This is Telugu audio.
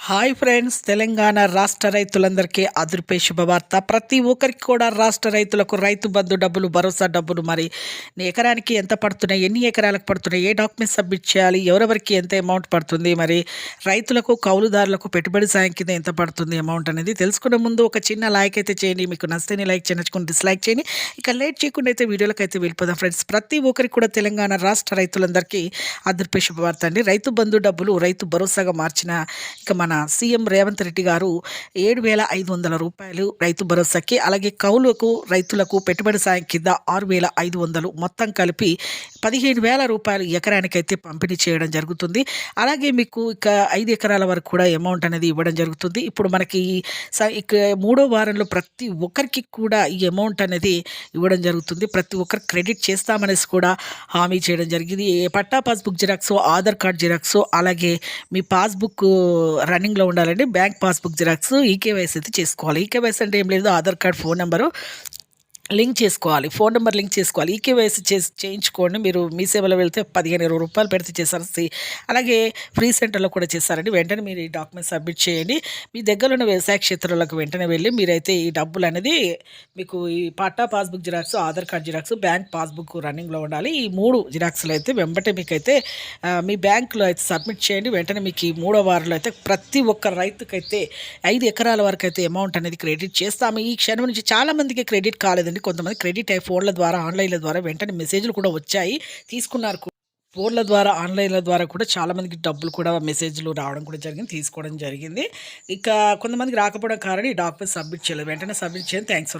హాయ్ ఫ్రెండ్స్, తెలంగాణ రాష్ట్ర రైతులందరికీ అదుర్పే శుభవార్త. ప్రతి ఒక్కరికి కూడా రాష్ట్ర రైతులకు రైతు బంధు డబ్బులు, భరోసా డబ్బులు మరి ఎకరానికి ఎంత పడుతున్నాయి, ఎన్ని ఎకరాలకు పడుతున్నాయి, ఏ డాక్యుమెంట్స్ సబ్మిట్ చేయాలి, ఎవరెవరికి ఎంత అమౌంట్ పడుతుంది, మరి రైతులకు కౌలుదారులకు పెట్టుబడి సాయం కింద ఎంత పడుతుంది అమౌంట్ అనేది తెలుసుకునే ముందు ఒక చిన్న లైక్ అయితే చేయండి. మీకు నచ్చితే లైక్ చేయండి, నచ్చుకుంటే డిస్లైక్ చేయండి. ఇక లేట్ చేయకుండా అయితే వీడియోలకు అయితే వెళ్ళిపోదాం ఫ్రెండ్స్. ప్రతి ఒక్కరికి కూడా తెలంగాణ రాష్ట్ర రైతులందరికీ అదుర్పే శుభవార్త అండి. రైతు బంధు డబ్బులు రైతు భరోసాగా మార్చిన ఇక మన సీఎం రేవంత్ రెడ్డి గారు 7,500 రూపాయలు రైతు భరోసాకి, అలాగే కౌలుకు రైతులకు పెట్టుబడి సాయం కింద 6,500 మొత్తం కలిపి 15,000 రూపాయలు ఎకరానికైతే పంపిణీ చేయడం జరుగుతుంది. అలాగే మీకు ఇక 5 ఎకరాల వరకు కూడా అమౌంట్ అనేది ఇవ్వడం జరుగుతుంది. ఇప్పుడు మనకి ఇక 3వ వారంలో ప్రతి ఒక్కరికి కూడా ఈ అమౌంట్ అనేది ఇవ్వడం జరుగుతుంది. ప్రతి ఒక్కరు క్రెడిట్ చేస్తామనేసి కూడా హామీ చేయడం జరిగింది. పట్టా passbook xerox, Aadhaar card xerox, అలాగే మీ పాస్బుక్ రన్నింగ్లో ఉండాలండి. బ్యాంక్ పాస్బుక్ జిరాక్స్, ఈకేవైసీ అయితే చేసుకోవాలి. ఈకేవైసీ అంటే ఏం లేదు, Aadhaar card, phone number link చేసుకోవాలి, ఫోన్ నెంబర్ లింక్ చేసుకోవాలి. ఈకేవైసీ చేయించుకోండి. మీరు మీ సేవలో వెళ్తే 15,20 రూపాయలు పెడితే చేస్తారు. అలాగే ఫ్రీ సెంటర్లో కూడా చేస్తారండి. వెంటనే మీరు ఈ డాక్యుమెంట్ సబ్మిట్ చేయండి. మీ దగ్గర ఉన్న వ్యవసాయ క్షేత్రాలకు వెంటనే వెళ్ళి మీరైతే ఈ డబ్బులు అనేది మీకు ఈ పట్టా passbook xerox, Aadhaar card xerox, bank passbook రన్నింగ్లో ఉండాలి. ఈ 3 జిరాక్స్లు అయితే వెంబటే మీకైతే మీ బ్యాంకులో అయితే సబ్మిట్ చేయండి. వెంటనే మీకు ఈ 3వ వారంలో అయితే ప్రతి ఒక్క రైతుకైతే 5 ఎకరాల వరకు అయితే అమౌంట్ అనేది క్రెడిట్ చేస్తాము. ఈ క్షణం నుంచి చాలామందికి క్రెడిట్ కాలేదండి. కొంతమంది క్రెడిట్ అయ్యి ఫోన్ల ద్వారా, ఆన్లైన్ల ద్వారా వెంటనే మెసేజ్లు కూడా వచ్చాయి, తీసుకున్నారు. ఫోన్ల ద్వారా, ఆన్లైన్ల ద్వారా కూడా చాలామందికి డబ్బులు కూడా మెసేజ్లు రావడం కూడా జరిగింది, తీసుకోవడం జరిగింది. ఇక కొంతమందికి రాకపోవడం కారణం ఈ డాక్యుమెంట్ సబ్మిట్ చేయలేదు. వెంటనే సబ్మిట్ చేయండి. Thanks for watching.